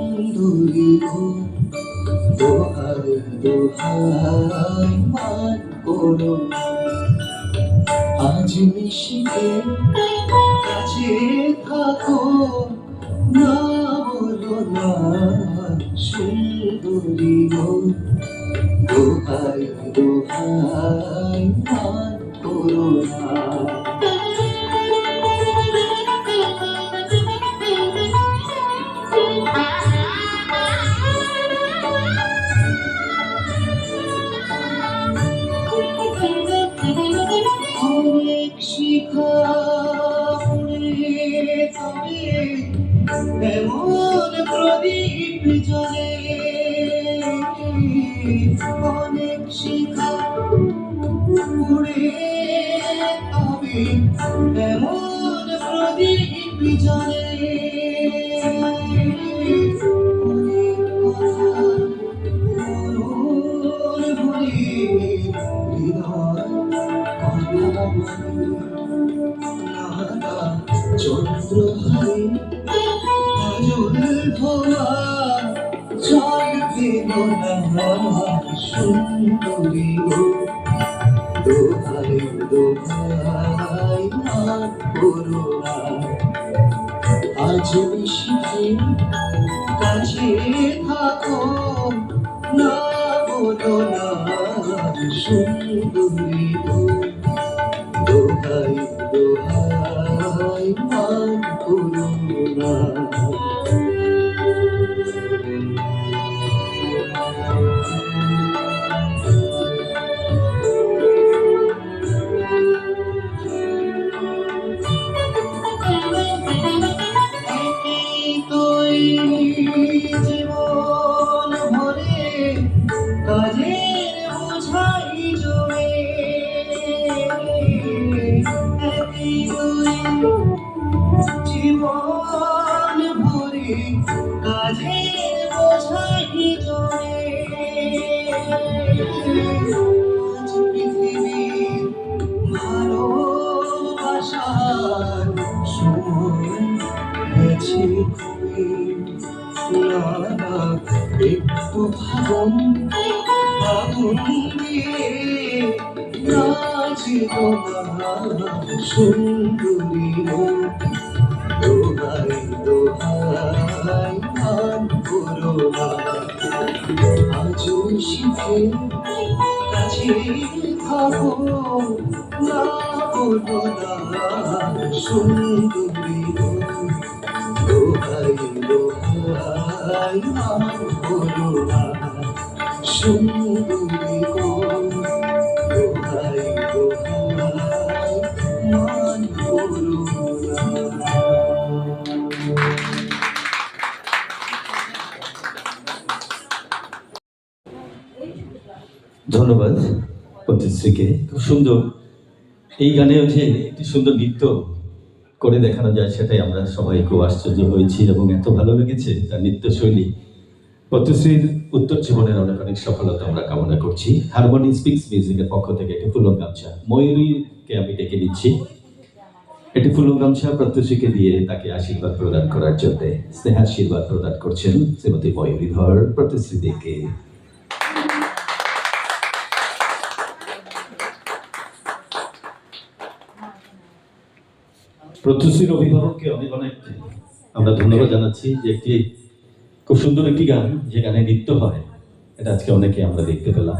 সুন্দরী গো, দোহাই দোহাই মান করো আজ নিশিতে কাছে থাকো, না বলো না সুন্দরী গো, দোহাই দোহাই মান করো না। অনেক শিখা পুড়ে তবে এমন প্রদীপ জ্বলে, অনেক শিখা পুড়ে তবে এমন প্রদীপ জ্বলে, অনেক কথা মরুর ভুলি হৃদয় কথা নানা চন্দ্রহারি কাজল ধোয়া জল পেল না সুন্দরী গো, দোহাই দোহাই মান করো না আজ নিশিতে কাছে থাকো, না বলো না সুন্দরী গো, দোহাই দোহাই মান করো না। জীবন ভরে কাজের বোঝাই জমে, জীবন ভরে কাজের বোঝাই জমে, আজ পৃথিবীর ভালোবাসার সময় গেছে নানা একটু ভাবন ভাবন দিয়ে নাচিব না সুন্দরী গো, দোহাই দোহাই মান করো না আজ শিখে কাছে থাকো, না বলো না সুন্দরী গো, দোহাই দোহাই মান করো না সুন্দরী গো, দোহাই দোহাই মান করো না। ধন্যবাদ পদ্মশ্রীকে, খুব সুন্দর। এই গানে যে একটি সুন্দর নৃত্য করে দেখানো যায় সেটাই আমরা সবাই খুব আশ্চর্য হয়েছি এবং এত ভালো লেগেছে তার নৃত্যশৈলী। পদ্মশ্রীর উত্তর জীবনের অনেক অনেক সফলতা আমরা কামনা করছি। হারমোনি স্পিক্স মিউজিকের পক্ষ থেকে একটি ফুলন গামছা ময়ূরীকে আমি ডেকে নিচ্ছি। একটি ফুলন গামছা পদ্মশ্রীকে দিয়ে তাকে আশীর্বাদ প্রদান করার জন্য স্নেহাশীর্বাদ প্রদান করছেন শ্রীমতী ময়ূরীধর পদ্মশ্রী দেকে। পদ্মশ্রীর অভিভাবককে অনেক অনেক আমরা ধন্যবাদ জানাচ্ছি যে একটি খুব সুন্দর একটি গান, যে গানে নৃত্য হয়, এটা আজকে অনেকে আমরা দেখতে পেলাম।